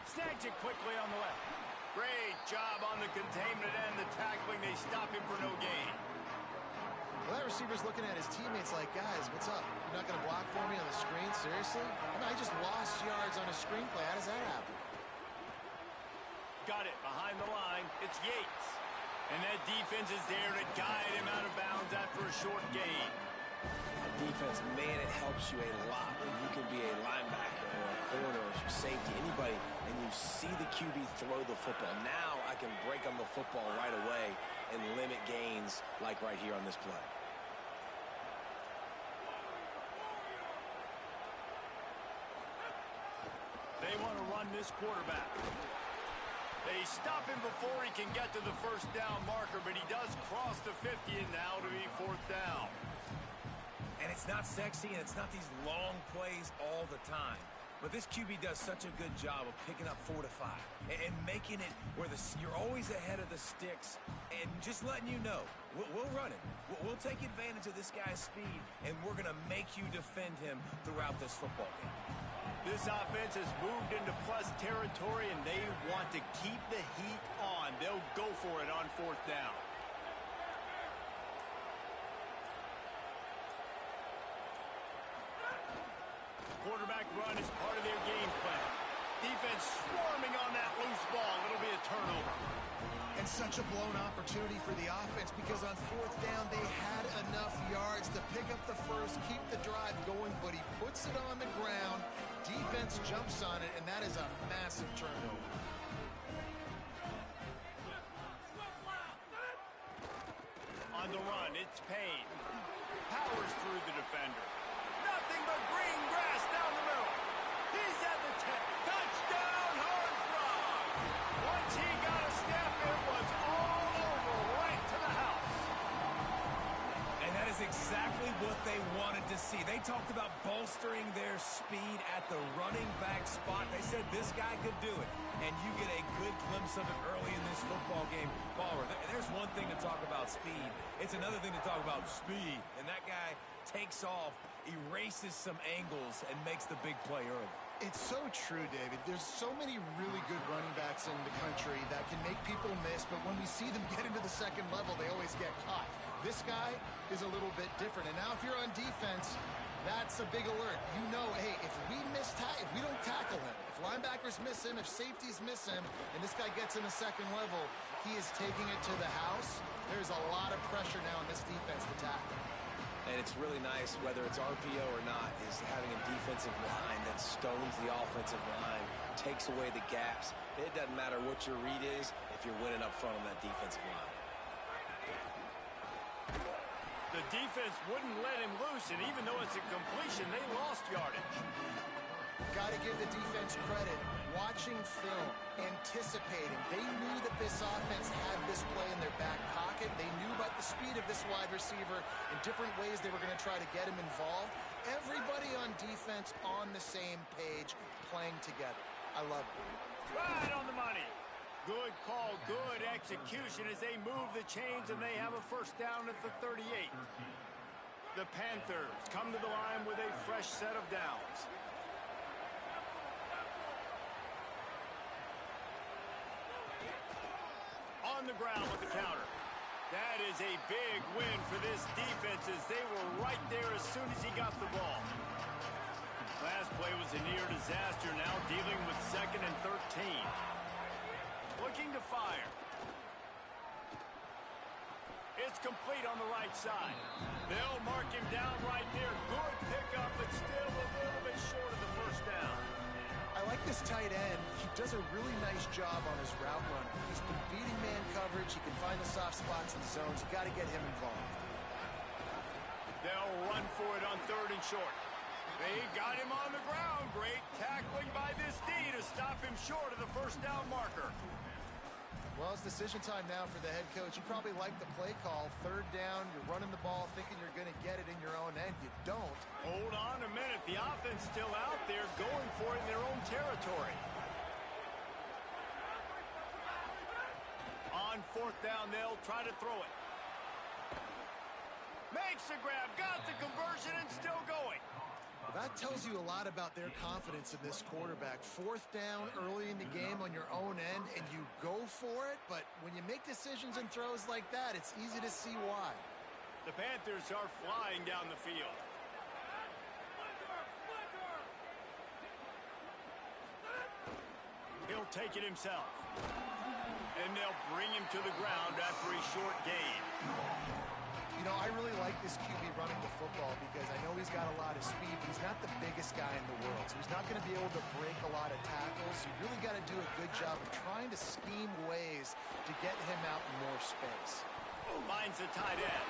Snags it quickly on the left. Great job on the containment and the tackling. They stop him for no gain. Well, that receiver's looking at his teammates like, guys, what's up? You're not going to block for me on the screen? Seriously? I mean, I just lost yards on a screenplay. How does that happen? Got it behind the line. It's Yates. And that defense is there to guide him out of bounds after a short gain. Defense, man, it helps you a lot when you can be a linebacker or a corner or safety, anybody, and you see the QB throw the football. Now I can break on the football right away and limit gains like right here on this play. They want to run this quarterback. They stop him before he can get to the first down marker, but he does cross the 50 and now to be fourth down. And it's not sexy, and it's not these long plays all the time. But this QB does such a good job of picking up 4 to 5 and making it where you're always ahead of the sticks and just letting you know, we'll run it. We'll take advantage of this guy's speed, and we're going to make you defend him throughout this football game. This offense has moved into plus territory, and they want to keep the heat on. They'll go for it on fourth down. Quarterback run is part of their game plan. Defense swarming on that loose ball. It'll be a turnover. And such a blown opportunity for the offense because on fourth down, they had enough yards to pick up the first, keep the drive going, but he puts it on the ground. Defense jumps on it, and that is a massive turnover. On the run, it's Payne. Powers through the defender. Nothing but green grass down the middle. He's at the 10. Touchdown, Horned Frog. Once he got a step, it was all over, right to the house. And that is exactly what they wanted to see. They talked about bolstering their speed at the running back spot. They said this guy could do it. And you get a good glimpse of it early in this football game. Baller, there's one thing to talk about speed. It's another thing to talk about speed. And that guy takes off, erases some angles, and makes the big play early. It's so true, David. There's so many really good running backs in the country that can make people miss, but when we see them get into the second level, they always get caught. This guy is a little bit different. And now if you're on defense, that's a big alert. You know, hey, if we don't tackle him, if linebackers miss him, if safeties miss him, and this guy gets in the second level, he is taking it to the house. There's a lot of pressure now in this defense to tackle. And it's really nice, whether it's RPO or not, is having a defensive line that stones the offensive line, takes away the gaps. It doesn't matter what your read is if you're winning up front on that defensive line. The defense wouldn't let him loose, and even though it's a completion, they lost yardage. Got to give the defense credit. Watching film, anticipating. They knew that this offense had this play in their back pocket. They knew about the speed of this wide receiver in different ways they were going to try to get him involved. Everybody on defense on the same page, playing together. I love it. Right on the money. Good call, good execution as they move the chains, and they have a first down at the 38. The Panthers come to the line with a fresh set of downs. On the ground with the counter. That is a big win for this defense as they were right there as soon as he got the ball. Last play was a near disaster, now dealing with 2nd and 13. Looking to fire. It's complete on the right side. They'll mark him down right there. Good pickup, but still a little bit short of the first down. I like this tight end. He does a really nice job on his route running. He's been beating man coverage. He can find the soft spots in the zones. You got to get him involved. They'll run for it on 3rd and short. They got him on the ground. Great tackling by this D to stop him short of the first down marker. Well, it's decision time now for the head coach. You probably like the play call. 3rd down, you're running the ball thinking you're going to get it in your own end. You don't. Hold on a minute. The offense still out there going for it in their own territory. On 4th down, they'll try to throw it. Makes the grab, got the conversion, and still going. Well, that tells you a lot about their confidence in this quarterback. 4th down early in the game. on your own end and you go for it, but when you make decisions and throws like that, it's easy to see why. The Panthers are flying down the field. He'll take it himself. And they'll bring him to the ground after a short gain. You know, I really like this QB running the football because I know he's got a lot of speed, but he's not the biggest guy in the world. So he's not going to be able to break a lot of tackles. You really got to do a good job of trying to scheme ways to get him out in more space. Finds the tight end.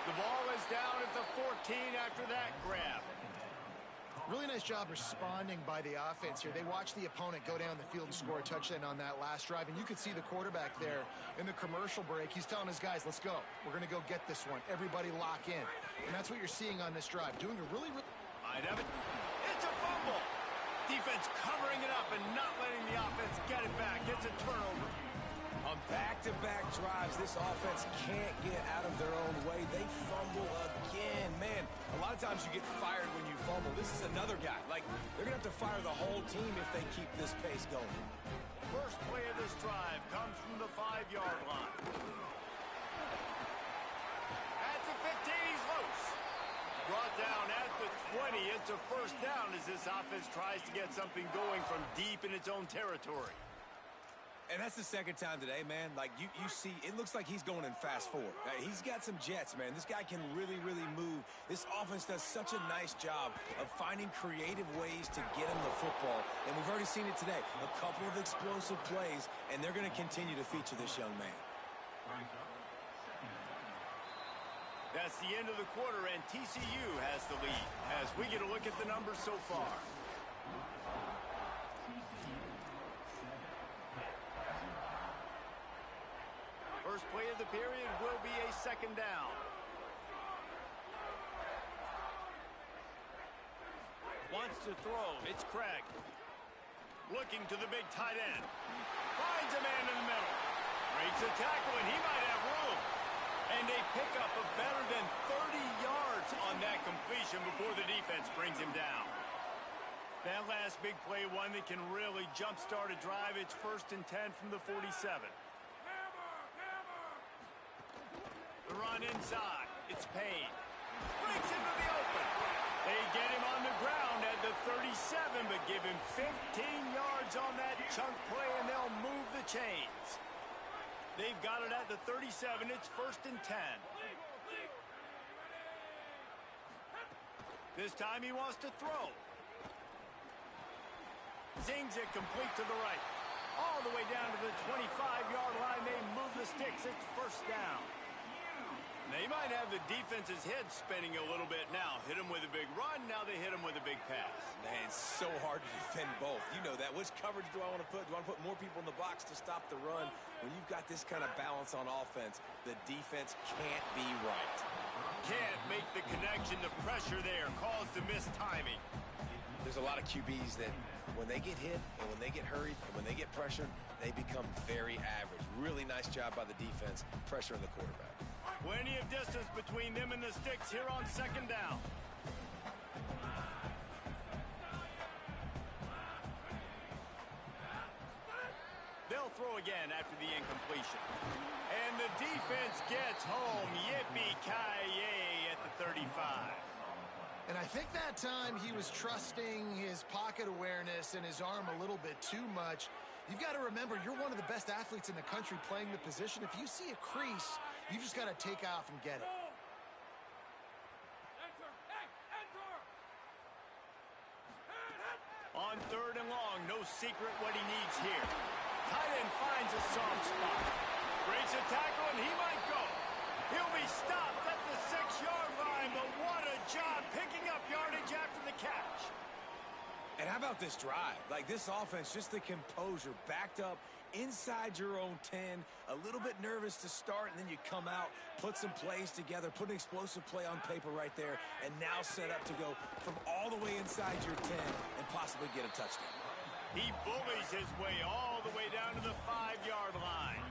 The ball is down at the 14 after that grab. Really nice job responding by the offense here. They watched the opponent go down the field and score a touchdown on that last drive, and you could see the quarterback there in the commercial break. He's telling his guys, let's go. We're going to go get this one. Everybody lock in. And that's what you're seeing on this drive. Doing a really Might have it. It's a fumble. Defense covering it up and not letting the offense get it back. It's a turnover. On back-to-back drives, this offense can't get out of their own way. They fumble again. Man, a lot of times you get fired when you fumble. This is another guy. Like, they're going to have to fire the whole team if they keep this pace going. First play of this drive comes from the 5-yard line. At the 15, he's loose. Brought down at the 20. It's a first down as this offense tries to get something going from deep in its own territory. And that's the second time today, man. Like, you see, it looks like he's going in fast forward. He's got some jets, man. This guy can really, really move. This offense does such a nice job of finding creative ways to get him the football. And we've already seen it today. A couple of explosive plays, and they're going to continue to feature this young man. That's the end of the quarter, and TCU has the lead as we get a look at the numbers so far. First play of the period will be a second down. Wants to throw. It's Craig. Looking to the big tight end. Finds a man in the middle. Breaks a tackle, and he might have room. And a pickup of better than 30 yards on that completion before the defense brings him down. That last big play, one that can really jumpstart a drive. It's 1st and 10 from the 47. The run inside. It's Payne. Breaks into the open. They get him on the ground at the 37, but give him 15 yards on that chunk play, and they'll move the chains. They've got it at the 37. It's 1st and 10. This time he wants to throw. Zings it complete to the right. All the way down to the 25-yard line. They move the sticks. It's 1st down. They might have the defense's head spinning a little bit now. Hit him with a big run, now they hit him with a big pass. Man, it's so hard to defend both. You know that. Which coverage do I want to put? Do I want to put more people in the box to stop the run? When you've got this kind of balance on offense, the defense can't be right. Can't make the connection. The pressure there caused the missed timing. There's a lot of QBs that when they get hit and when they get hurried and when they get pressured, they become very average. Really nice job by the defense, pressuring the quarterback. Plenty of distance between them and the sticks here on 2nd down. They'll throw again after the incompletion. And the defense gets home. Yippee-ki-yay at the 35. And I think that time he was trusting his pocket awareness and his arm a little bit too much. You've got to remember, you're one of the best athletes in the country playing the position. If you see a crease, you just got to take off and get it. On 3rd and long, no secret what he needs here. Tight end finds a soft spot. Breaks a tackle, and he might go. He'll be stopped at the 6-yard line, but what a job picking up yardage after the catch. And how about this drive? Like, this offense, just the composure, backed up inside your own 10, a little bit nervous to start, and then you come out, put some plays together, put an explosive play on paper right there, and now set up to go from all the way inside your 10 and possibly get a touchdown. He bullies his way all the way down to the 5-yard line.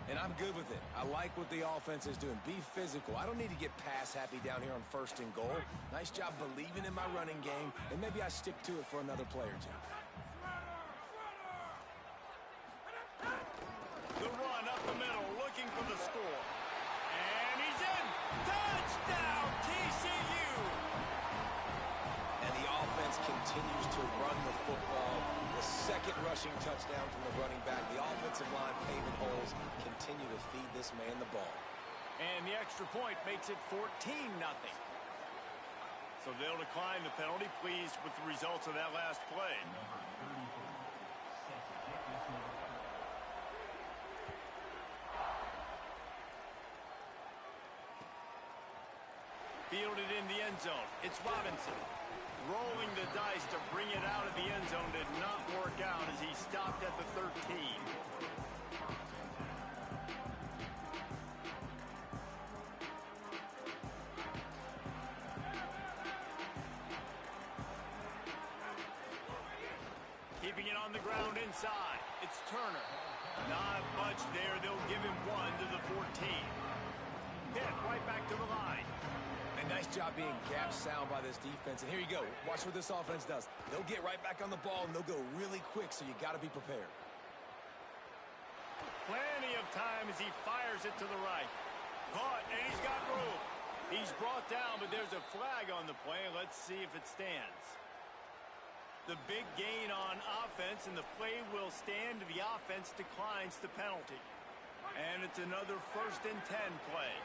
And I'm good with it. I like what the offense is doing. Be physical. I don't need to get pass happy down here on 1st and goal. Nice job believing in my running game, and maybe I stick to it for another play or two. continues to run the football. The second rushing touchdown from the running back. The offensive line paving holes continue to feed this man the ball. And the extra point makes it 14-0. So they'll decline the penalty, pleased with the results of that last play. Fielded in the end zone. It's Robinson. Rolling the dice to bring it out of the end zone did not work out as he stopped at the 13. Keeping it on the ground inside. It's Turner. Not much there. They'll give him one to the 14. Pitt right back to the line. And nice job being gap sound by this defense. And here you go. Watch what this offense does. They'll get right back on the ball, and they'll go really quick, so you got to be prepared. Plenty of time as he fires it to the right. Caught, and he's got room. He's brought down, but there's a flag on the play. Let's see if it stands. The big gain on offense, and the play will stand. The offense declines the penalty. And it's another 1st and 10 play.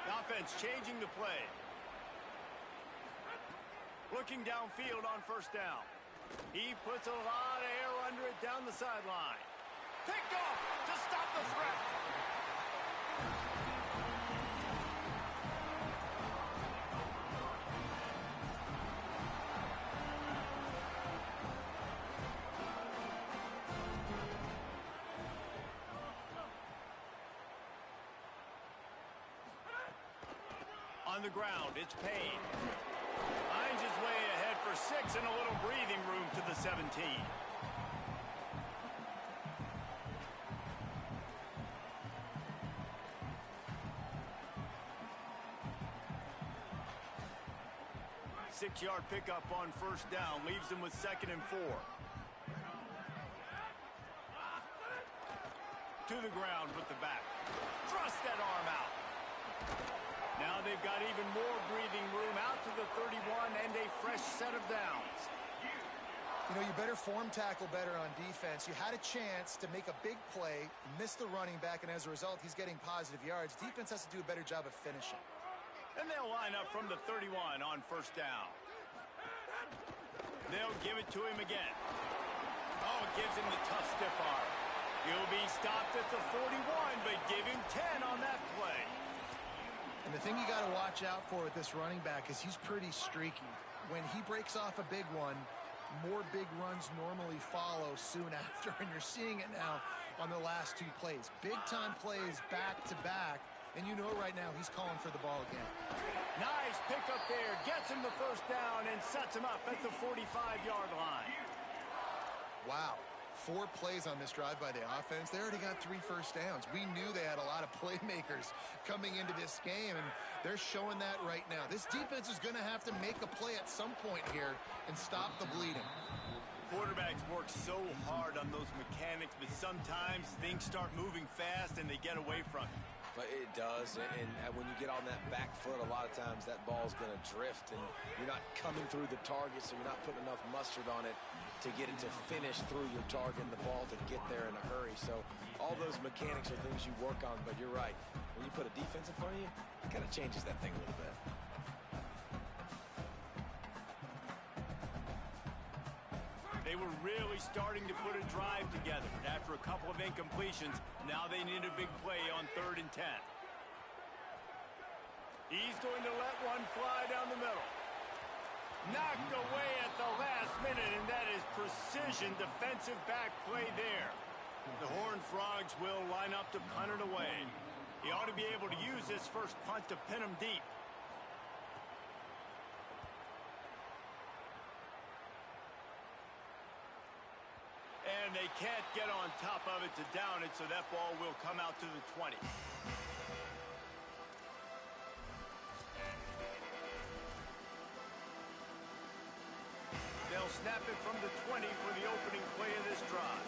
The offense changing the play. Looking downfield on 1st down. He puts a lot of air under it down the sideline. Picked off to stop the threat. On the ground, it's Payne. Finds his way ahead for 6 and a little breathing room to the 17. Six-yard pickup on 1st down leaves him with 2nd and 4. To the ground with the back. Thrust that arm out. Now they've got even more breathing room out to the 31 and a fresh set of downs. You know, you better form tackle better on defense. You had a chance to make a big play, miss the running back, and as a result, he's getting positive yards. Defense has to do a better job of finishing. And they'll line up from the 31 on 1st down. They'll give it to him again. Oh, it gives him the tough stiff arm. He'll be stopped at the 41, but give him 10 on that play. And the thing you got to watch out for with this running back is he's pretty streaky. When he breaks off a big one, more big runs normally follow soon after, and you're seeing it now on the last 2 plays. Big-time plays back-to-back, and you know right now he's calling for the ball again. Nice pickup there. Gets him the 1st down and sets him up at the 45-yard line. Wow. 4 plays on this drive by the offense. They already got 3 first downs. We knew they had a lot of playmakers coming into this game, and they're showing that right now. This defense is going to have to make a play at some point here and stop the bleeding. Quarterbacks work so hard on those mechanics, but sometimes things start moving fast and they get away from you. But it does, and when you get on that back foot, a lot of times that ball's going to drift, and you're not coming through the target, so you're not putting enough mustard on it to get it to finish through your target and the ball to get there in a hurry. So all those mechanics are things you work on, but you're right. When you put a defense in front of you, it kind of changes that thing a little bit. They were really starting to put a drive together. And after a couple of incompletions, now they need a big play on 3rd and 10. He's going to let one fly down the middle. Knocked away at the last minute, and that is precision defensive back play there. The Horned Frogs will line up to punt it away. He ought to be able to use this first punt to pin him deep. And they can't get on top of it to down it, so that ball will come out to the 20. They'll snap it from the 20 for the opening play of this drive.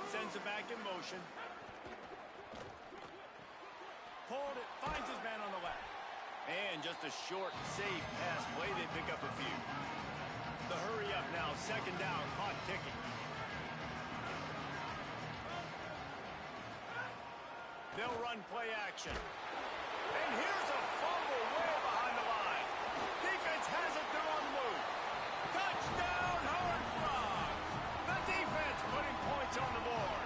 Sends it back in motion. Pulled it, finds his man on the left. And just a short, safe pass play. They pick up a few. The hurry up now. Second down. Clock ticking. They'll run play action. And here's a fumble way behind the line. Defense has it. They're on the move. Touchdown, Horned Frogs. The defense putting points on the board.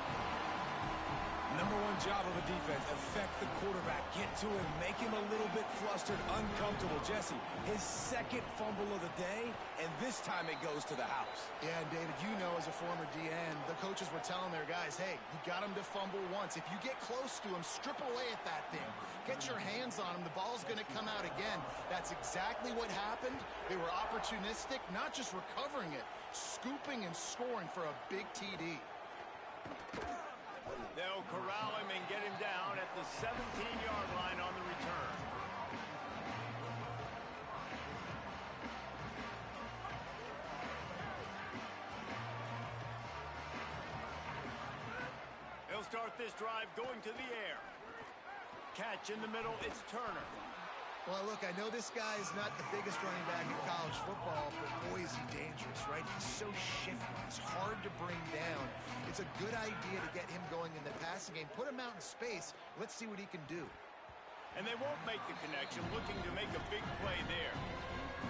Number one job of a defense, affect the quarterback, get to him, make him a little bit flustered, uncomfortable. Jesse, his second fumble of the day, and this time it goes to the house. Yeah, and David, you know as a former DN, the coaches were telling their guys, hey, you got him to fumble once. If you get close to him, strip away at that thing. Get your hands on him. The ball's going to come out again. That's exactly what happened. They were opportunistic, not just recovering it, scooping and scoring for a big TD. They'll corral him and get him down at the 17-yard line on the return. They'll start this drive going to the air. Catch in the middle, it's Turner. Well, look, I know this guy is not the biggest running back in college football, but boy, is he dangerous, right? He's so shifty. He's hard to bring down. It's a good idea to get him going in the passing game. Put him out in space. Let's see what he can do. And they won't make the connection, looking to make a big play there.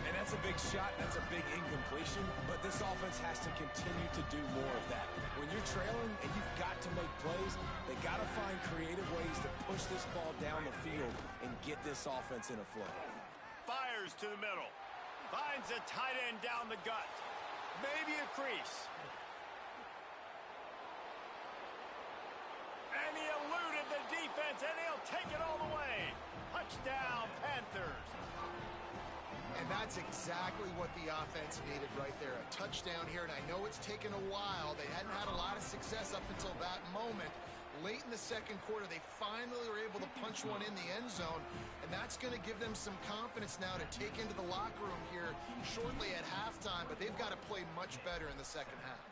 And that's a big shot, that's a big incompletion, but this offense has to continue to do more of that. When you're trailing and you've got to make plays, they got to find creative ways to push this ball down the field and get this offense in a flow. Fires to the middle. Finds a tight end down the gut. Maybe a crease. And he eluded the defense, and he'll take it all the way. Touchdown, Panthers. And that's exactly what the offense needed right there. A touchdown here, and I know it's taken a while. They hadn't had a lot of success up until that moment. Late in the second quarter, they finally were able to punch one in the end zone, and that's going to give them some confidence now to take into the locker room here shortly at halftime, but they've got to play much better in the second half.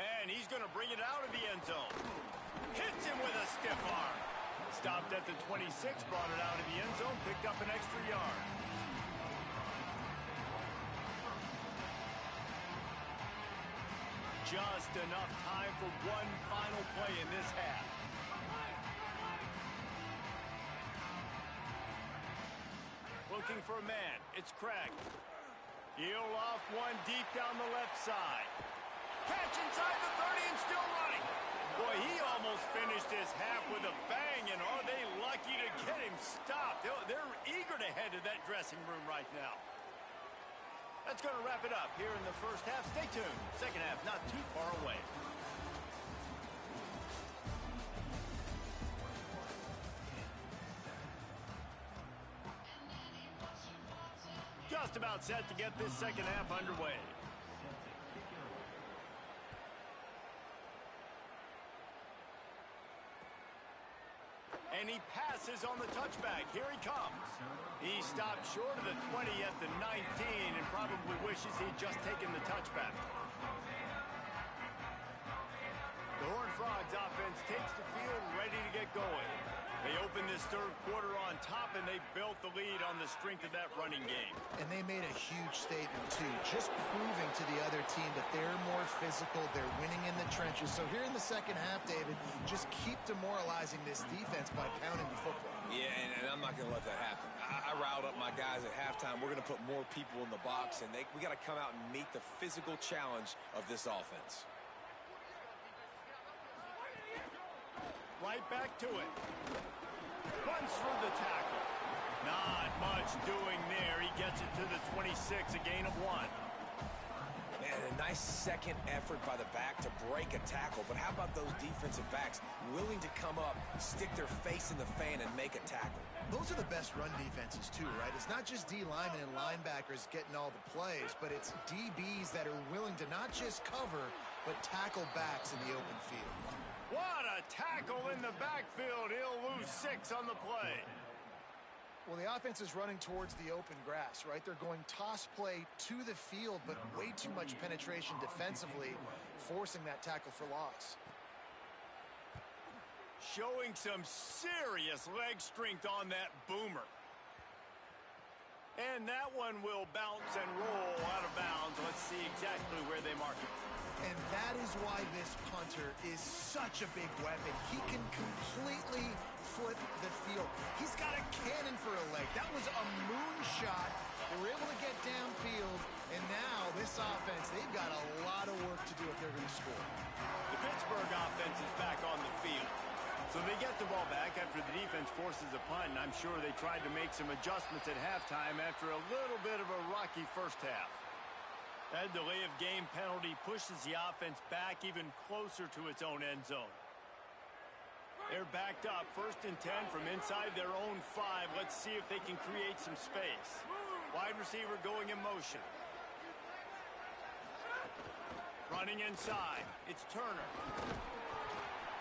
And he's going to bring it out of the end zone. Hits him with a stiff arm. Stopped at the 26, brought it out of the end zone, picked up an extra yard. Just enough time for one final play in this half. Looking for a man. It's Craig. He'll off one deep down the left side. Catch inside the 30 and still running. Boy, he almost finished his half with a bang, and are they lucky to get him stopped? They're eager to head to that dressing room right now. That's going to wrap it up here in the first half. Stay tuned. Second half not too far away. Just about set to get this second half underway. And he passes on the touchback. Here he comes. He stopped short of the 20 at the 19 and probably wishes he'd just taken the touchback. The Horned Frogs offense takes the field, ready to get going. They opened this third quarter on top, and they built the lead on the strength of that running game. And they made a huge statement, too, just proving to the other team that they're more physical, they're winning in the trenches. So here in the second half, David, just keep demoralizing this defense by pounding the football. Yeah, and I'm not going to let that happen. I riled up my guys at halftime. We're going to put more people in the box, and we got to come out and meet the physical challenge of this offense. Right back to it. Runs through the tackle. Not much doing there. He gets it to the 26, a gain of 1. Man, a nice second effort by the back to break a tackle. But how about those defensive backs willing to come up, stick their face in the fan, and make a tackle? Those are the best run defenses, too, right? It's not just D linemen and linebackers getting all the plays, but it's DBs that are willing to not just cover, but tackle backs in the open field. What a tackle in the backfield. He'll lose 6 on the play. Well, the offense is running towards the open grass, right? They're going toss play to the field, but way too much penetration defensively, forcing that tackle for loss. Showing some serious leg strength on that boomer. And that one will bounce and roll out of bounds. Let's see exactly where they mark it. And that is why this punter is such a big weapon. He can completely flip the field. He's got a cannon for a leg. That was a moonshot. They were able to get downfield. And now this offense, they've got a lot of work to do if they're going to score. The Pittsburgh offense is back on the field. So they get the ball back after the defense forces a punt, and I'm sure they tried to make some adjustments at halftime after a little bit of a rocky first half. That delay of game penalty pushes the offense back even closer to its own end zone. They're backed up, 1st and 10 from inside their own 5. Let's see if they can create some space. Wide receiver going in motion. Running inside, it's Turner.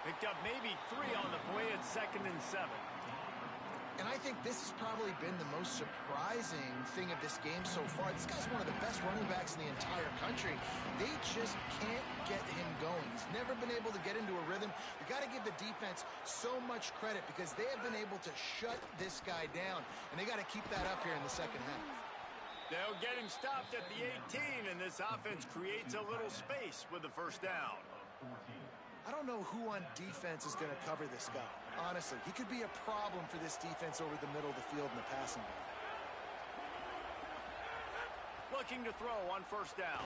Picked up maybe 3 on the play at 2nd and 7. And I think this has probably been the most surprising thing of this game so far. This guy's one of the best running backs in the entire country. They just can't get him going. He's never been able to get into a rhythm. You got to give the defense so much credit because they have been able to shut this guy down. And they got to keep that up here in the second half. They'll get him stopped at the 18, and this offense creates a little space with the 1st down. I don't know who on defense is going to cover this guy. Honestly, he could be a problem for this defense over the middle of the field in the passing game. Looking to throw on 1st down.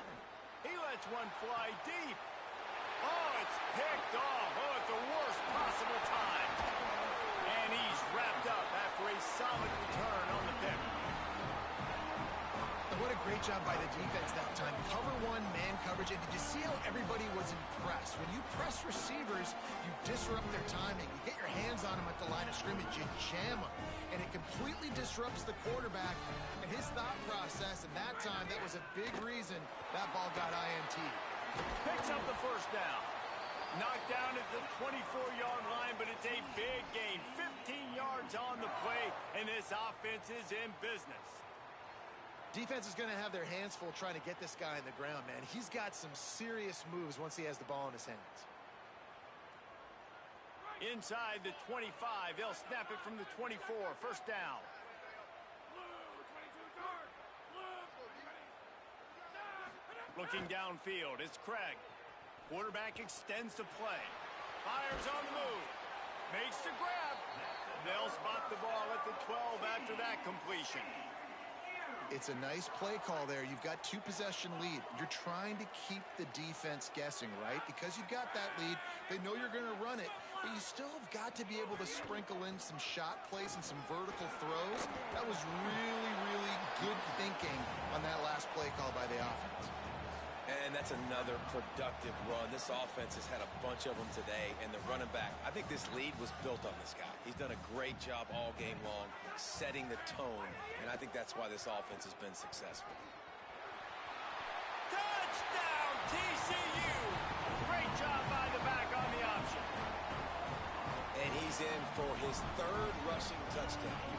He lets one fly deep. Oh, it's picked off. Oh, at the worst possible time. And he's wrapped up after a solid return on the pick. What a great job by the defense that time. Cover 1, man coverage. And did you see how everybody was impressed? When you press receivers, you disrupt their timing. You get your hands on them at the line of scrimmage. You jam them. And it completely disrupts the quarterback and his thought process. And that time, that was a big reason that ball got INT. Picks up the 1st down. Knocked down at the 24-yard line, but it's a big gain. 15 yards on the play, and this offense is in business. Defense is going to have their hands full trying to get this guy on the ground, man. He's got some serious moves once he has the ball in his hands. Inside the 25, they'll snap it from the 24. 1st down. Looking downfield, it's Craig. Quarterback extends the play. Fires on the move. Makes the grab. They'll spot the ball at the 12 after that completion. It's a nice play call there. You've got 2-possession lead. You're trying to keep the defense guessing, right? Because you've got that lead. They know you're going to run it, but you still have got to be able to sprinkle in some shot plays and some vertical throws. That was really, really good thinking on that last play call by the offense. And that's another productive run. This offense has had a bunch of them today, and the running back, I think this lead was built on this guy. He's done a great job all game long, setting the tone, and I think that's why this offense has been successful. Touchdown, TCU! Great job by the back on the option. And he's in for his 3rd rushing touchdown.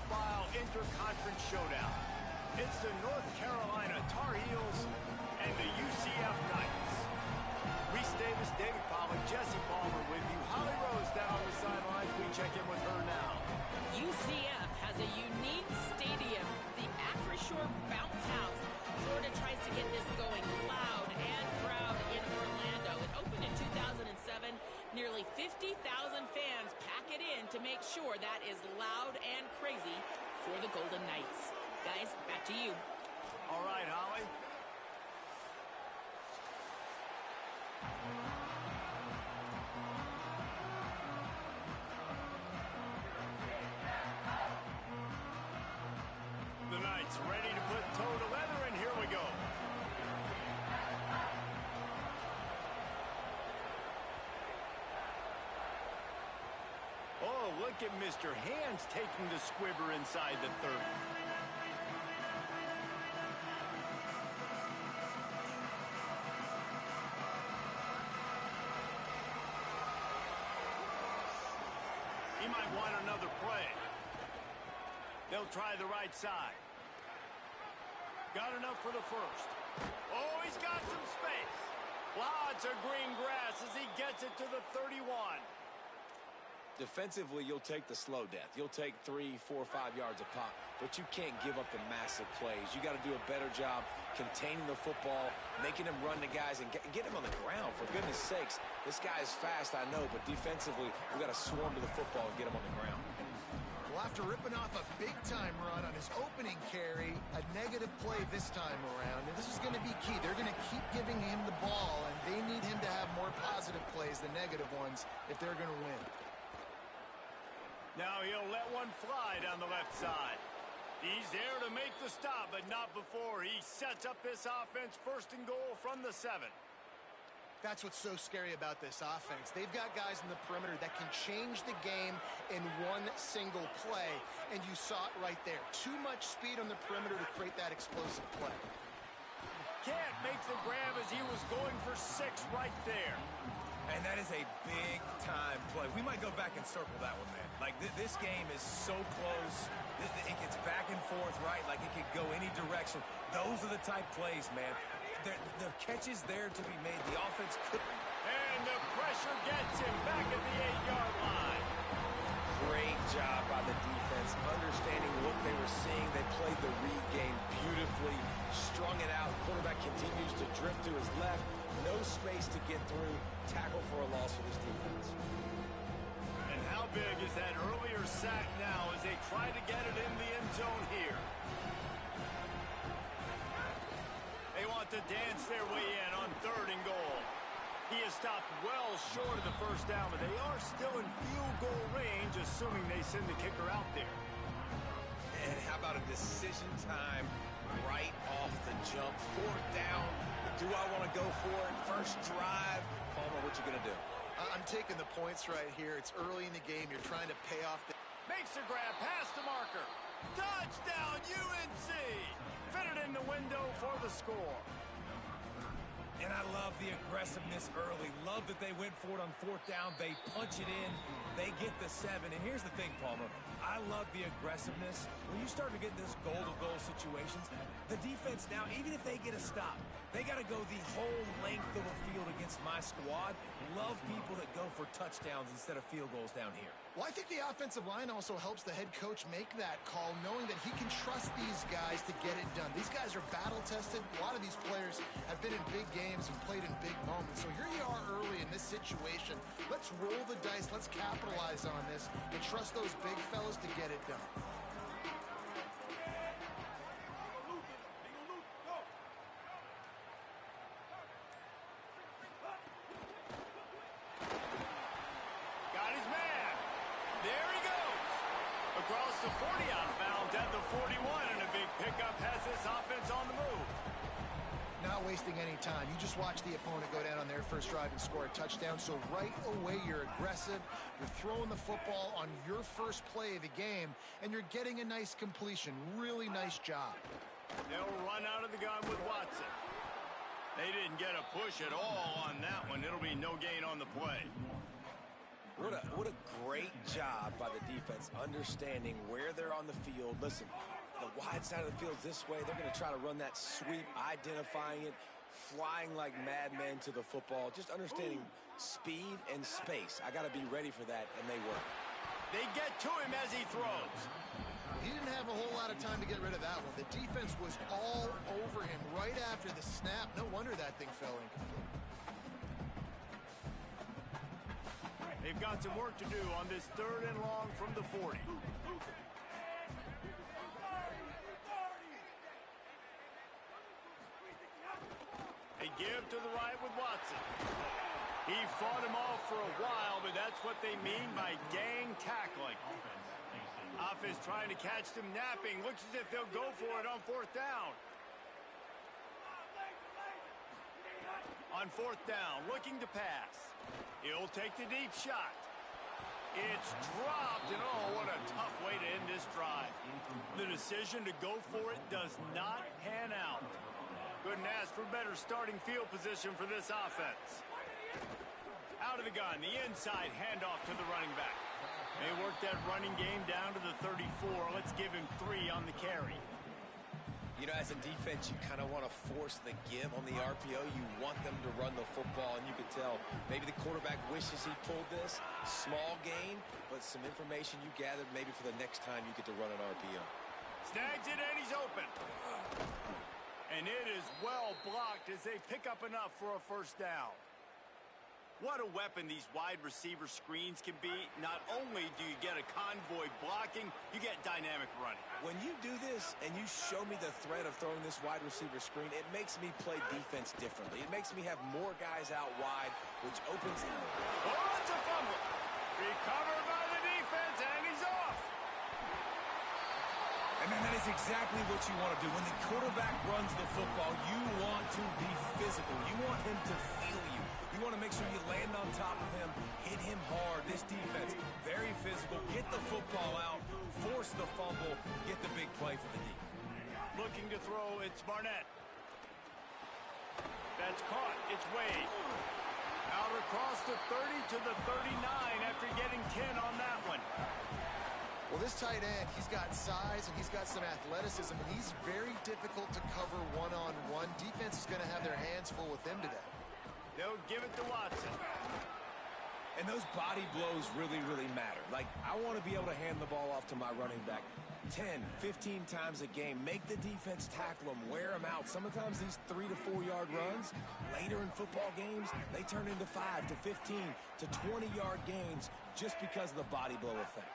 high-profile interconference showdown. It's the North Carolina Tar Heels and the UCF Knights. Reese Davis, David Pollack, Jesse Palmer with you. Holly Rose down on the sidelines. We check in with her now. UCF has a unique stadium, the Acrisure Bounce House. Florida tries to get this going loud and proud in Orlando. It opened in 2007. Nearly 50,000 fans pack it in to make sure that is loud and crazy for the Golden Knights. Guys, back to you. All right, Holly. The Knights ready to put toe to leather, and here we go. Oh, look at Mr. Hands taking the squibber inside the 30. He might want another play. They'll try the right side. Got enough for the first. Oh, he's got some space. Lots of green grass as he gets it to the 31. Defensively, you'll take the slow death. You'll take 3, 4, 5 yards a pop, but you can't give up the massive plays. You got to do a better job containing the football, making him run the guys, and get him on the ground. For goodness sakes, this guy is fast, I know, but defensively, we got to swarm to the football and get him on the ground. Well, after ripping off a big-time run on his opening carry, a negative play this time around, and this is going to be key. They're going to keep giving him the ball, and they need him to have more positive plays than negative ones if they're going to win. Now he'll let one fly down the left side. He's there to make the stop, but not before he sets up this offense first and goal from the 7. That's what's so scary about this offense. They've got guys in the perimeter that can change the game in one single play, and you saw it right there. Too much speed on the perimeter to create that explosive play. Can't make the grab as he was going for 6 right there. And that is a big-time play. We might go back and circle that one, man. Like, this game is so close. It gets back and forth, right? Like, it could go any direction. Those are the type plays, man. The catch is there to be made. The offense could... And the pressure gets him back at the 8-yard line. Great job by the defense, understanding what they were seeing. They played the read game beautifully, strung it out. Quarterback continues to drift to his left. No space to get through. Tackle for a loss for this defense. And how big is that earlier sack now as they try to get it in the end zone here? They want to dance their way in on 3rd and goal. He is stopped well short of the first down, but they are still in field goal range, assuming they send the kicker out there. And how about a decision time right off the jump? 4th down. Do I want to go for it? First drive. Palmer, what you going to do? I'm taking the points right here. It's early in the game. You're trying to pay off the... Makes a grab past the marker. Touchdown, UNC! Fitted in the window for the score. And I love the aggressiveness early. Love that they went for it on 4th down. They punch it in. They get the 7. And here's the thing, Palmer. I love the aggressiveness. When you start to get this goal-to-goal situations, the defense now, even if they get a stop, they got to go the whole length of the field against my squad. Love people that go for touchdowns instead of field goals down here. Well, I think the offensive line also helps the head coach make that call, knowing that he can trust these guys to get it done. These guys are battle-tested. A lot of these players have been in big games and played in big moments. So here you are early in this situation. Let's roll the dice. Let's capitalize on this and trust those big fellas to get it done. Got his man. There he goes. Across the 40 outbound at the 41, and a big pickup has this offense on the move. Not wasting any time. You just watch the opponent go down on their first drive and score a touchdown. So right away, you're aggressive. You're throwing the football on your first play of the game, and you're getting a nice completion. Really nice job. They'll run out of the gun with Watson. They didn't get a push at all on that one. It'll be no gain on the play. What a great job by the defense understanding where they're on the field. Listen, the wide side of the field is this way. They're going to try to run that sweep, identifying it, flying like madmen to the football, just understanding speed and space. I got to be ready for that, and they were. They get to him as he throws. He didn't have a whole lot of time to get rid of that one. The defense was all over him right after the snap. No wonder that thing fell incomplete. They've got some work to do on this 3rd and long from the 40. They give to the right with Watson. He fought him off for a while, but that's what they mean by gang tackling. Offense trying to catch them napping. Looks as if they'll go for it on 4th down. On 4th down, looking to pass. He'll take the deep shot. It's dropped, and oh, what a tough way to end this drive. The decision to go for it does not pan out. Couldn't ask for better starting field position for this offense. Out of the gun, the inside handoff to the running back. They work that running game down to the 34. Let's give him 3 on the carry. You know, as a defense, you kind of want to force the give on the RPO. You want them to run the football, and you can tell maybe the quarterback wishes he pulled this. Small gain, but some information you gathered maybe for the next time you get to run an RPO. Snags it, and he's open. And it is well blocked as they pick up enough for a 1st down. What a weapon these wide receiver screens can be. Not only do you get a convoy blocking, you get dynamic running. When you do this and you show me the threat of throwing this wide receiver screen, it makes me play defense differently. It makes me have more guys out wide, which opens... Oh, it's a fumble. Recovered by the defense, and he's off. And then that is exactly what you want to do. When the quarterback runs the football, you want to be physical. You want him to feel you. You want to make sure you land on top of him, hit him hard. This defense, very physical. Get the football out, force the fumble, get the big play for the D. Looking to throw, it's Barnett. That's caught, it's Wade. Out across the 30 to the 39 after getting 10 on that one. Well, this tight end, he's got size and he's got some athleticism, and he's very difficult to cover one-on-one. Defense is going to have their hands full with him today. They'll give it to Watson. And those body blows really, really matter. Like, I want to be able to hand the ball off to my running back 10, 15 times a game. Make the defense tackle them, wear them out. Sometimes these 3 to 4 yard runs, later in football games, they turn into 5 to 15 to 20 yard gains just because of the body blow effect.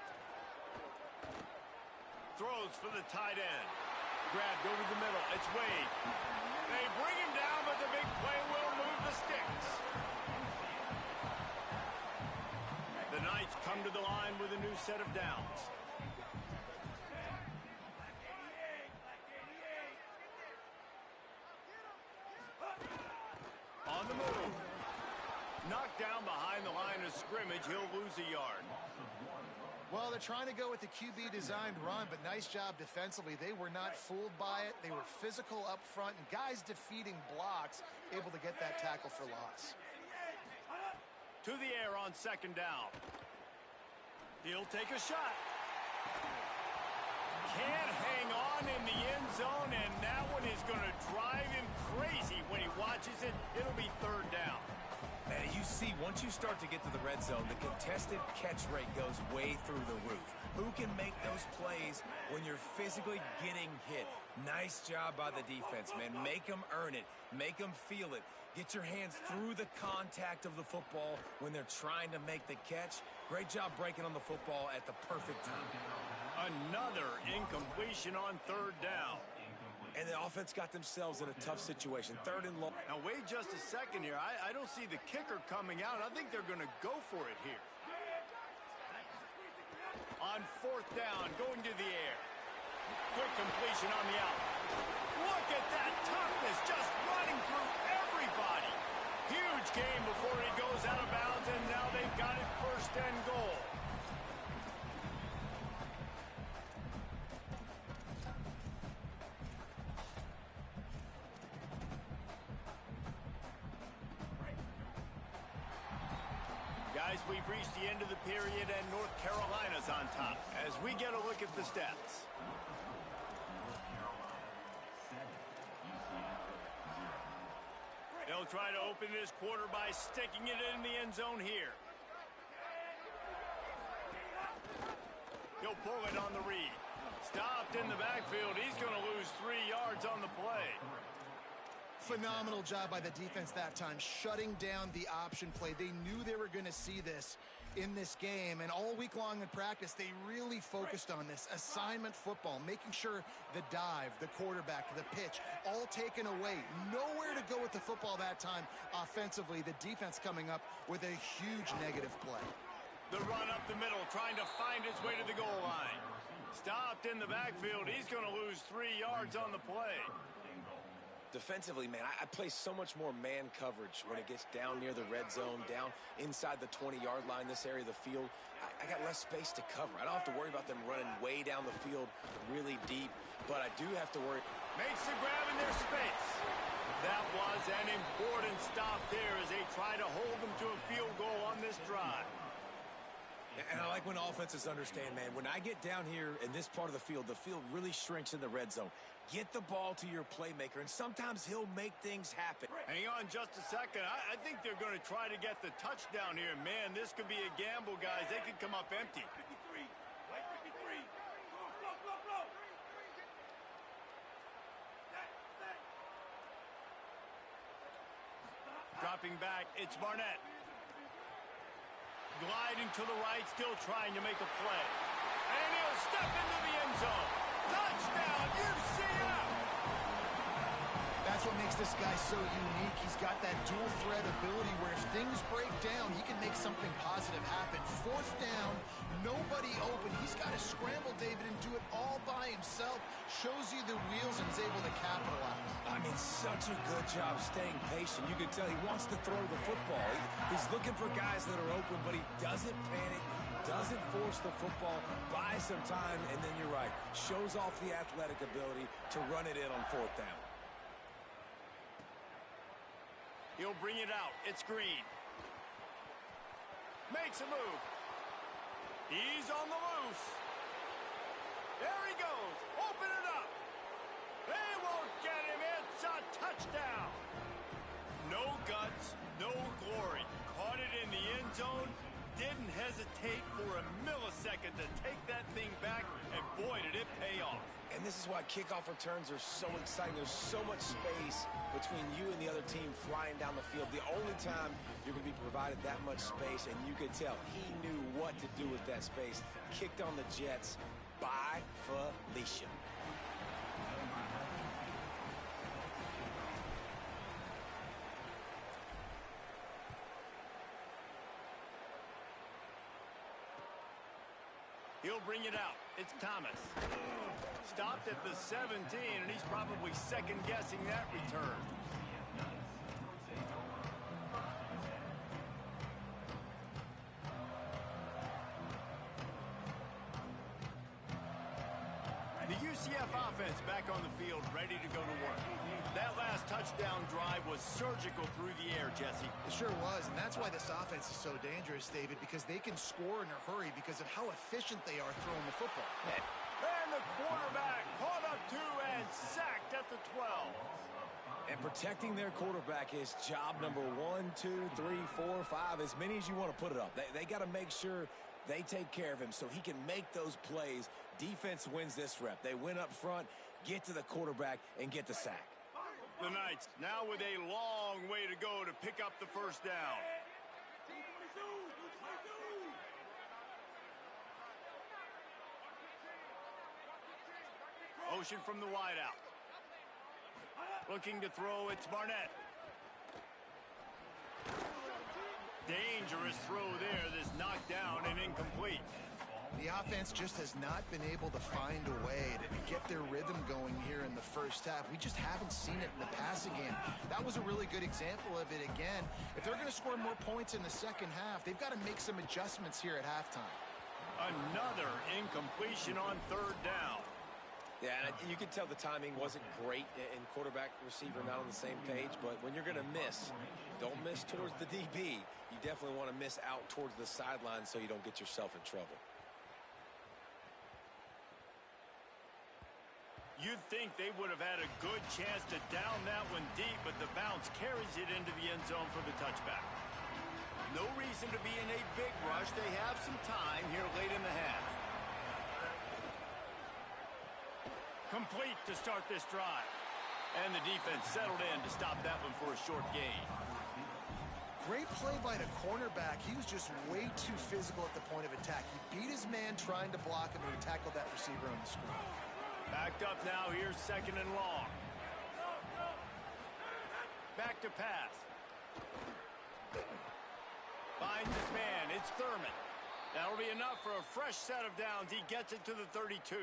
Throws for the tight end. Grabbed over the middle. It's Wade. They bring him down, but the big play will move the sticks. The Knights come to the line with a new set of downs. On the move. Knocked down behind the line of scrimmage. He'll lose a yard. Well, they're trying to go with the QB-designed run, but nice job defensively. They were not fooled by it. They were physical up front, and guys defeating blocks, able to get that tackle for loss. To the air on 2nd down. He'll take a shot. Can't hang on in the end zone, and that one is going to drive him crazy when he watches it. It'll be 3rd down. And you see, once you start to get to the red zone, the contested catch rate goes way through the roof. Who can make those plays when you're physically getting hit? Nice job by the defense, man. Make them earn it. Make them feel it. Get your hands through the contact of the football when they're trying to make the catch. Great job breaking on the football at the perfect time. Another incompletion on 3rd down. And the offense got themselves in a tough situation. 3rd and long. Now, wait just a second here. I don't see the kicker coming out. I think they're going to go for it here. On 4th down, going to the air. Quick completion on the out. Look at that toughness, just running through everybody. Huge game before he goes out of bounds, and now they've got it 1st and goal. guys, we've reached the end of the period and North Carolina's on top as we get a look at the stats. They'll try to open this quarter by sticking it in the end zone here. He'll pull it on the read. Stopped in the backfield. He's going to lose 3 yards on the play. Phenomenal job by the defense that time, shutting down the option play. They knew they were going to see this in this game, and all week long in practice, they really focused on this assignment football, making sure the dive, the quarterback, the pitch, all taken away. Nowhere to go with the football that time offensively. The defense coming up with a huge negative play. The run up the middle, trying to find his way to the goal line. Stopped in the backfield. He's going to lose 3 yards on the play. Defensively, man, I play so much more man coverage when it gets down near the red zone, down inside the 20-yard line, this area of the field. I got less space to cover. I don't have to worry about them running way down the field really deep, but I do have to worry. Makes the grab in their space. That was an important stop there as they try to hold them to a field goal on this drive. And I like when offenses understand, man, when I get down here in this part of the field really shrinks in the red zone. Get the ball to your playmaker, and sometimes he'll make things happen. Hang on just a second. I think they're going to try to get the touchdown here. Man, this could be a gamble, guys. They could come up empty. 53. Play 53. Go. Set. Dropping back, it's Barnett. Gliding to the right, still trying to make a play. And he'll step into the end zone. Touchdown, UCF! That's what makes this guy so unique. He's got that dual threat ability where if things break down, he can make something positive happen. Fourth down, nobody open. He's got to scramble, David, and do it all by himself. Shows you the wheels and is able to capitalize. I mean, such a good job staying patient. You can tell he wants to throw the football. He's looking for guys that are open, but he doesn't panic, doesn't force the football, buys some time, and then you're right, shows off the athletic ability to run it in on fourth down. He'll bring it out. It's Green. Makes a move. He's on the loose. There he goes. Open it up. They won't get him. It's a touchdown. No guts, no glory. Caught it in the end zone. Didn't hesitate for a millisecond to take that thing back, and boy, did it pay off. And this is why kickoff returns are so exciting. There's so much space between you and the other team flying down the field. The only time you're going to be provided that much space, and you could tell he knew what to do with that space. Kicked on the Jets by Felicia. He'll bring it out. It's Thomas. Stopped at the 17, and he's probably second-guessing that return. The UCF offense back on the field, ready to go to work. That last touchdown drive was surgical through the air, Jesse. It sure was, and that's why this offense is so dangerous, David, because they can score in a hurry because of how efficient they are throwing the football. And the quarterback caught up to and sacked at the 12. And protecting their quarterback is job number 1, 2, 3, 4, 5, as many as you want to put it up. They got to make sure they take care of him so he can make those plays. Defense wins this rep. They win up front, get to the quarterback, and get the sack. The Knights now with a long way to go to pick up the first down. Ocean from the wideout. Looking to throw, it's Barnett. Dangerous throw there, this knocked down and incomplete. The offense just has not been able to find a way to get their rhythm going here in the first half. We just haven't seen it in the passing game. That was a really good example of it again. If they're going to score more points in the second half, they've got to make some adjustments here at halftime. Another incompletion on third down. Yeah, and you can tell the timing wasn't great, and quarterback, receiver not on the same page, but when you're going to miss, don't miss towards the DB. You definitely want to miss out towards the sideline so you don't get yourself in trouble. You'd think they would have had a good chance to down that one deep, but the bounce carries it into the end zone for the touchback. No reason to be in a big rush. They have some time here late in the half. Complete to start this drive. And the defense settled in to stop that one for a short gain. Great play by the cornerback. He was just way too physical at the point of attack. He beat his man trying to block him, and he tackled that receiver on the screen. Backed up now. Here's second and long. Back to pass. Finds his man. It's Thurman. That'll be enough for a fresh set of downs. He gets it to the 32.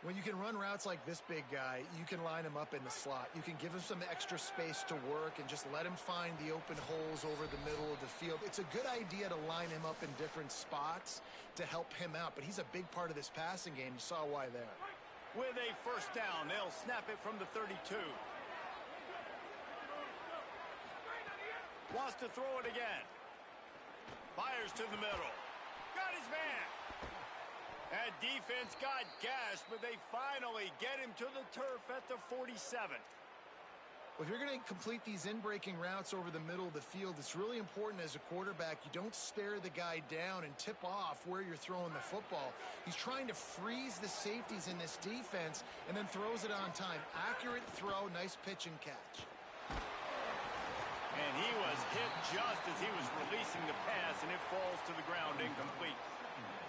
When you can run routes like this big guy, you can line him up in the slot. You can give him some extra space to work and just let him find the open holes over the middle of the field. It's a good idea to line him up in different spots to help him out, but he's a big part of this passing game. You saw why there. With a first down, they'll snap it from the 32. Wants to throw it again. Fires to the middle. Got his man. That defense got gashed, but they finally get him to the turf at the 47. Well, if you're going to complete these in-breaking routes over the middle of the field, it's really important as a quarterback you don't stare the guy down and tip off where you're throwing the football. He's trying to freeze the safeties in this defense and then throws it on time. Accurate throw, nice pitch and catch. And he was hit just as he was releasing the pass, and it falls to the ground incomplete.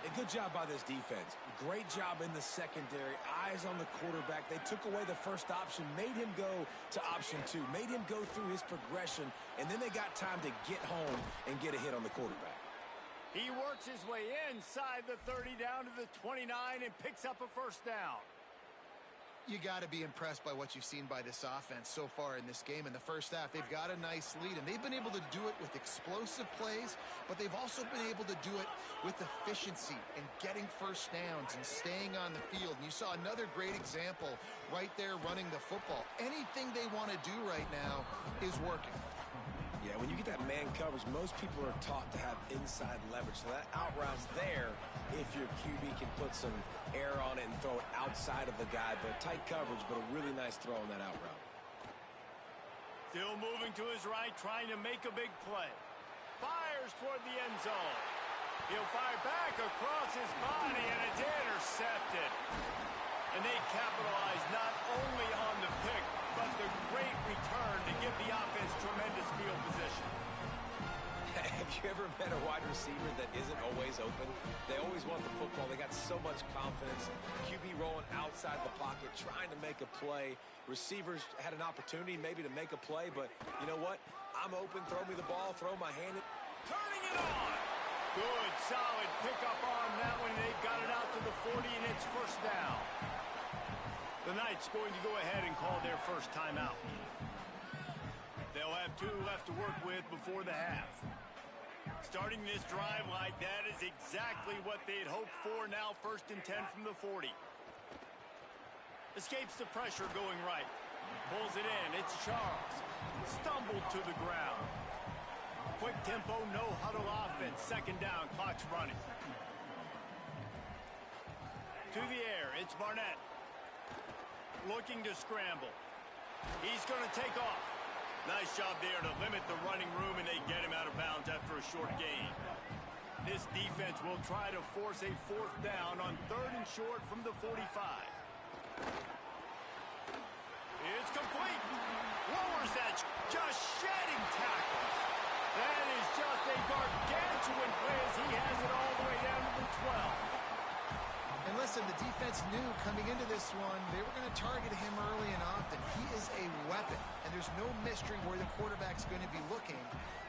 A good job by this defense. Great job in the secondary. Eyes on the quarterback. They took away the first option, made him go to option 2, made him go through his progression, and then they got time to get home and get a hit on the quarterback. He works his way inside the 30 down to the 29 and picks up a first down. You got to be impressed by what you've seen by this offense so far in this game. In the first half, they've got a nice lead, and they've been able to do it with explosive plays, but they've also been able to do it with efficiency and getting first downs and staying on the field. And you saw another great example right there running the football. Anything they want to do right now is working. Yeah, when you get that man coverage, most people are taught to have inside leverage. So that out route's there if your QB can put some air on it and throw it outside of the guy. But tight coverage, but a really nice throw on that out route. Still moving to his right, trying to make a big play. Fires toward the end zone. He'll fire back across his body, and it's intercepted. And they capitalize not only on the pick, but the great return to give the offense tremendous field position. Have you ever met a wide receiver that isn't always open? They always want the football. They got so much confidence. QB rolling outside the pocket, trying to make a play. Receivers had an opportunity maybe to make a play, but you know what? I'm open. Throw me the ball. Throw my hand in. Turning it on. Good, solid pickup on that one. They've got it out to the 40, and it's first down. The Knights going to go ahead and call their first timeout. They'll have 2 left to work with before the half. Starting this drive like that is exactly what they'd hoped for. Now 1st and 10 from the 40. Escapes the pressure going right. Pulls it in. It's Charles. Stumbled to the ground. Quick tempo, no huddle offense. 2nd down, clock's running. To the air, it's Barnett. Looking to scramble. He's going to take off. Nice job there to limit the running room, and they get him out of bounds after a short gain. This defense will try to force a 4th down on 3rd and short from the 45. It's complete. Lowers that, just shedding tackles. That is just a gargantuan play as he has it all the way down to the 12. And listen, the defense knew coming into this one, they were going to target him early and often. He is a weapon, and there's no mystery where the quarterback's going to be looking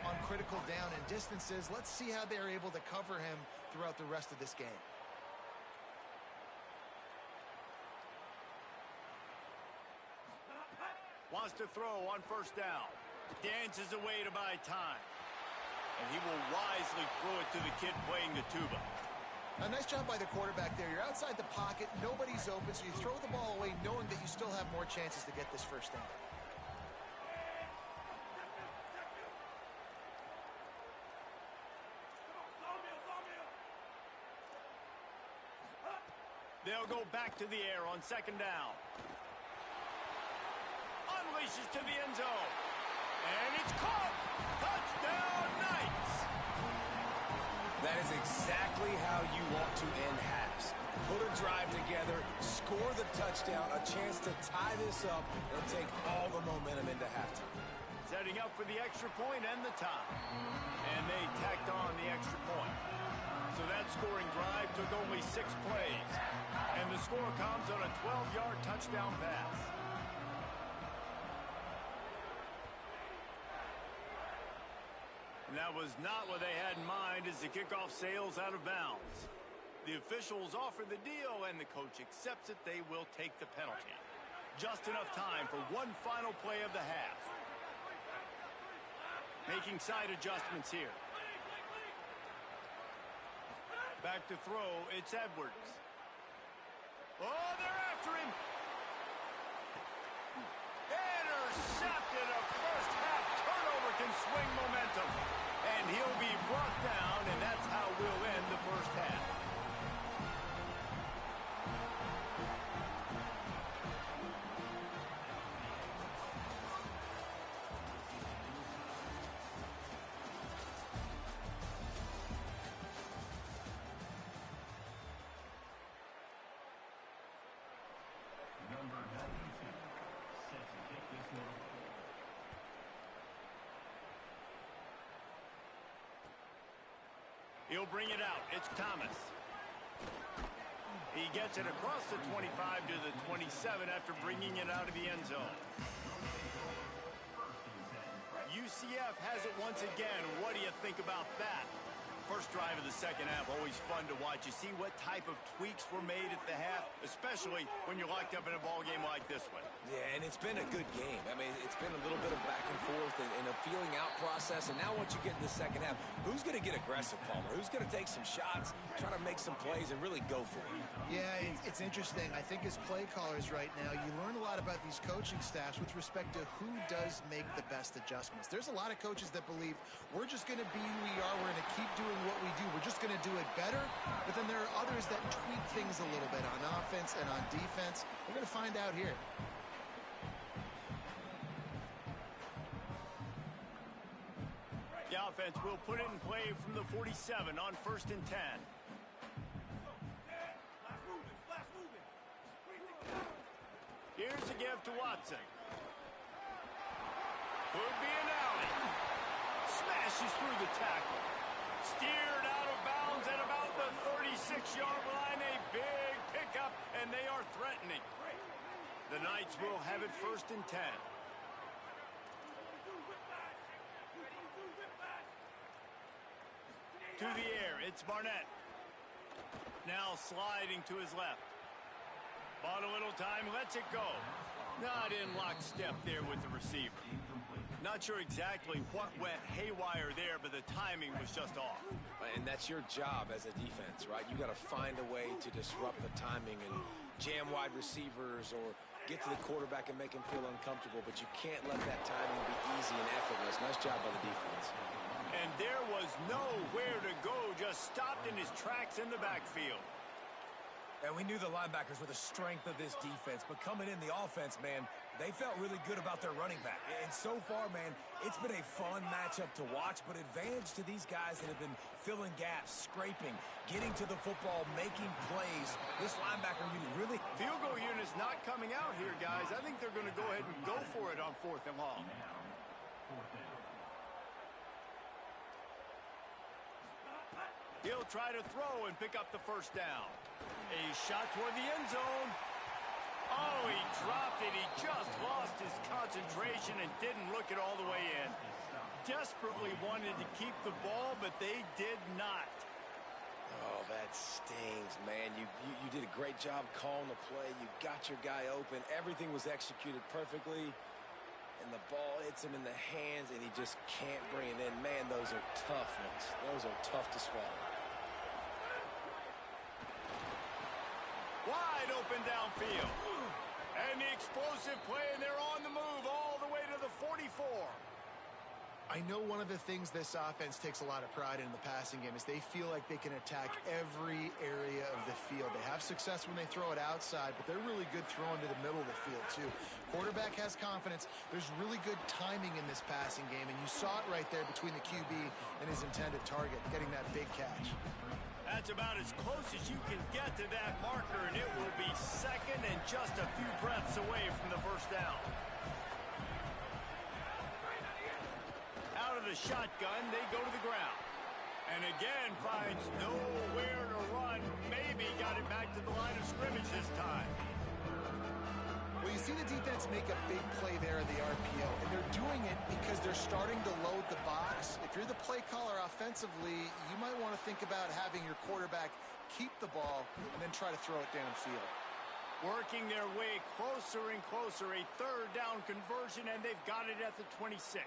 on critical down and distances. Let's see how they're able to cover him throughout the rest of this game. Wants to throw on 1st down. Dances away to buy time. And he will wisely throw it to the kid playing the tuba. A nice job by the quarterback there. You're outside the pocket, nobody's open, so you throw the ball away knowing that you still have more chances to get this first down. They'll go back to the air on second down. Unleashes to the end zone. And it's caught. Touchdown, Knights. That is exactly how you want to end halves. Put a drive together, score the touchdown, a chance to tie this up, and take all the momentum into halftime. Setting up for the extra point and the tie. And they tacked on the extra point. So that scoring drive took only 6 plays. And the score comes on a 12-yard touchdown pass. And that was not what they had in mind as the kickoff sails out of bounds. The officials offer the deal, and the coach accepts that they will take the penalty. Just enough time for one final play of the half. Making side adjustments here. Back to throw, it's Edwards. Oh, they're after him. Intercepted. A first half turnover can swing momentum. And he'll be brought down, and that's how we'll end the first half. He'll bring it out. It's Thomas. He gets it across the 25 to the 27 after bringing it out of the end zone. UCF has it once again. What do you think about that? First drive of the second half, always fun to watch. You see what type of tweaks were made at the half, especially when you're locked up in a ball game like this one. Yeah, and it's been a good game. I mean, it's been a little bit of back and forth and a feeling out process. And now once you get in the second half, who's going to get aggressive, Palmer? Who's going to take some shots, try to make some plays, and really go for it? Yeah, it's interesting. I think as play callers right now, you learn a lot about these coaching staffs with respect to who does make the best adjustments. There's a lot of coaches that believe we're just going to be who we are. We're going to keep doing what we do. We're just going to do it better. But then there are others that tweak things a little bit on offense and on defense. We're going to find out here. The offense will put it in play from the 47 on 1st and 10. Here's a give to Watson. Could be an alley. Smashes through the tackle. Steered out of bounds at about the 36-yard line. A big pickup, and they are threatening. The Knights will have it 1st and 10. To the air, it's Barnett. Now sliding to his left. Bought a little time, lets it go. Not in lockstep there with the receiver. Not sure exactly what went haywire there, but the timing was just off. And that's your job as a defense, right? You got to find a way to disrupt the timing and jam wide receivers or get to the quarterback and make him feel uncomfortable, but you can't let that timing be easy and effortless. Nice job by the defense. And there was nowhere to go, just stopped in his tracks in the backfield. And we knew the linebackers were the strength of this defense, but coming in the offense, man, they felt really good about their running back. And so far, man, it's been a fun matchup to watch, but advantage to these guys that have been filling gaps, scraping, getting to the football, making plays. This linebacker unit really... Field goal unit's not coming out here, guys. I think they're going to go ahead and go for it on 4th and long. He'll try to throw and pick up the first down. A shot toward the end zone. Oh, he dropped it. He just lost his concentration and didn't look it all the way in. Desperately wanted to keep the ball, but they did not. Oh, that stings, man. You did a great job calling the play. You got your guy open. Everything was executed perfectly. And the ball hits him in the hands, and he just can't bring it in. Man, those are tough ones. Those are tough to swallow. Wide open downfield. And the explosive play, and they're on the move all the way to the 44. I know one of the things this offense takes a lot of pride in the passing game is they feel like they can attack every area of the field. They have success when they throw it outside, but they're really good throwing to the middle of the field too. Quarterback has confidence. There's really good timing in this passing game, and you saw it right there between the QB and his intended target, getting that big catch. That's about as close as you can get to that marker, and it will be second and just a few breaths away from the first down. Out of the shotgun, they go to the ground. And again, finds nowhere to run. Maybe got it back to the line of scrimmage this time. Well, you see the defense make a big play there in the RPO, and they're doing it because they're starting to load the box. If you're the play caller offensively, you might want to think about having your quarterback keep the ball and then try to throw it downfield. Working their way closer and closer, a third down conversion, and they've got it at the 26.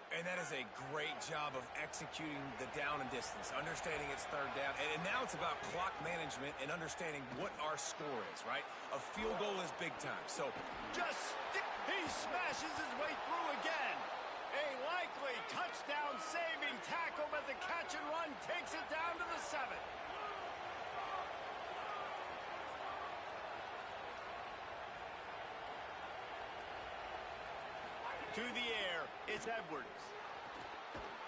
And that is a great job of executing the down and distance, understanding it's third down. And now it's about clock management and understanding what our score is, right? A field goal is big time. So he smashes his way through again. A likely touchdown-saving tackle, but the catch and run takes it down to the 7. To the air, it's Edwards.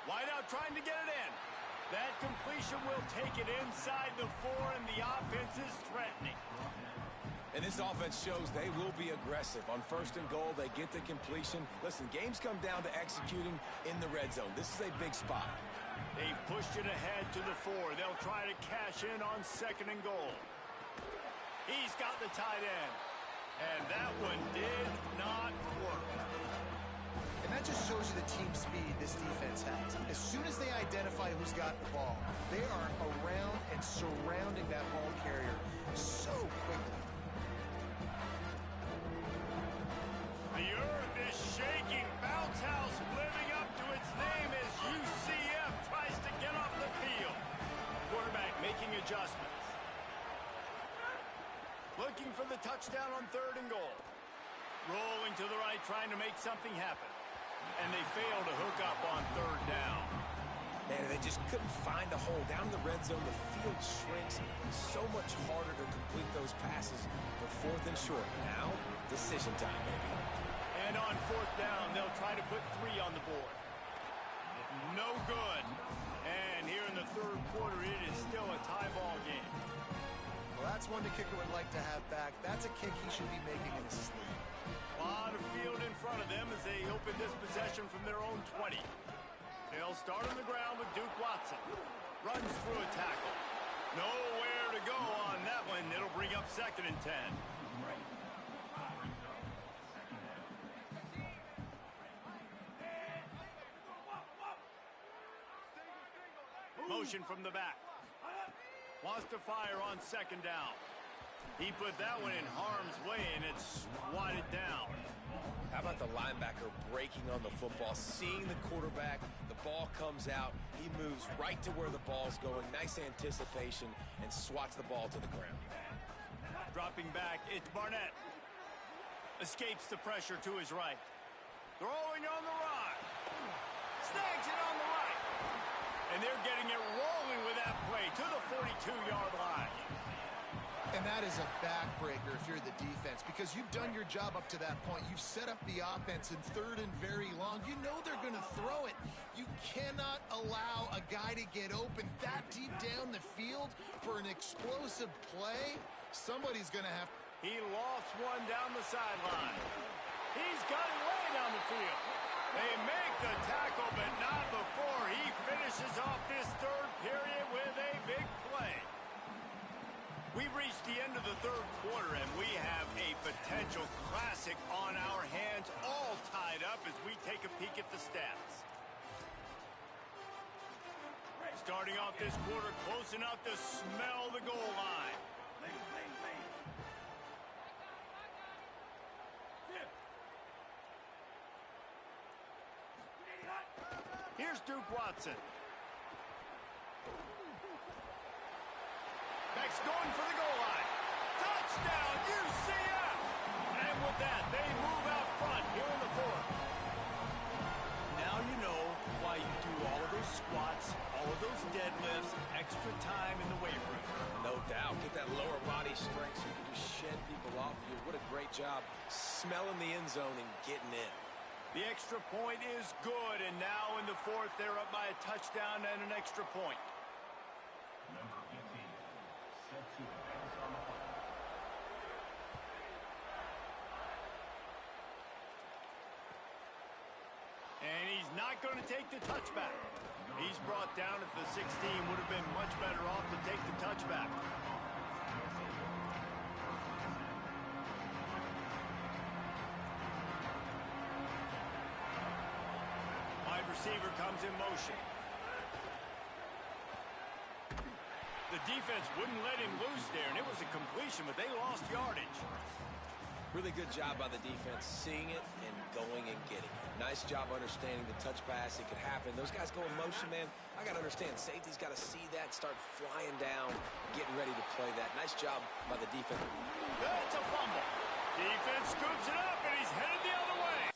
Wide out trying to get it in. That completion will take it inside the 4, and the offense is threatening. And this offense shows they will be aggressive. On first and goal, they get the completion. Listen, games come down to executing in the red zone. This is a big spot. They've pushed it ahead to the 4. They'll try to cash in on second and goal. He's got the tight end. And that one did not work. And that just shows you the team speed this defense has. As soon as they identify who's got the ball, they are around and surrounding that ball carrier so quickly. The earth is shaking. Bounce House living up to its name as UCF tries to get off the field. Quarterback making adjustments. Looking for the touchdown on third and goal. Rolling to the right, trying to make something happen. And they fail to hook up on third down. Man, they just couldn't find a hole. Down in the red zone, the field shrinks. So much harder to complete those passes. But fourth and short. Now, decision time, baby. And on fourth down, they'll try to put 3 on the board. No good. And here in the third quarter, it is still a tie ball game. Well, that's one the kicker would like to have back. That's a kick he should be making in his sleep. A lot of field in front of them as they open this possession from their own 20. They'll start on the ground with Duke Watson. Runs through a tackle. Nowhere to go on that one. It'll bring up second and 10. Motion from the back. Wants to fire on second down. He put that one in harm's way, and it's swatted down. How about the linebacker breaking on the football, seeing the quarterback, the ball comes out, he moves right to where the ball's going, nice anticipation, and swats the ball to the ground. Dropping back, it's Barnett. Escapes the pressure to his right. Throwing on the run. Snags it on the right. And they're getting it rolling with that play to the 42-yard line. And that is a backbreaker if you're the defense, because you've done your job up to that point. You've set up the offense in third and very long. You know they're going to throw it. You cannot allow a guy to get open that deep down the field for an explosive play. Somebody's going to have... He lost one down the sideline. He's got it way down the field. They make the tackle, but not before he finishes off this third period with a big play. We've reached the end of the third quarter, and we have a potential classic on our hands, all tied up as we take a peek at the stats. Starting off this quarter close enough to smell the goal line. Here's Duke Watson. Backs going for the goal line. Touchdown, UCF! And with that, they move out front here in the fourth. Now you know why you do all of those squats, all of those deadlifts, extra time in the weight room. No doubt. Get that lower body strength so you can just shed people off you. What a great job smelling the end zone and getting in. The extra point is good, and now in the fourth, they're up by a touchdown and an extra point. Number 15, set to advance on the fly. And he's not going to take the touchback. He's brought down at the 16. Would have been much better off to take the touchback. Wide receiver comes in motion. The defense wouldn't let him loose there, and it was a completion, but they lost yardage. Really good job by the defense, seeing it and going and getting it. Nice job understanding the touch pass. It could happen. Those guys go in motion, man. I got to understand. Safety's got to see that, start flying down, getting ready to play that. Nice job by the defense. That's a fumble. Defense scoops it up, and he's headed the other way.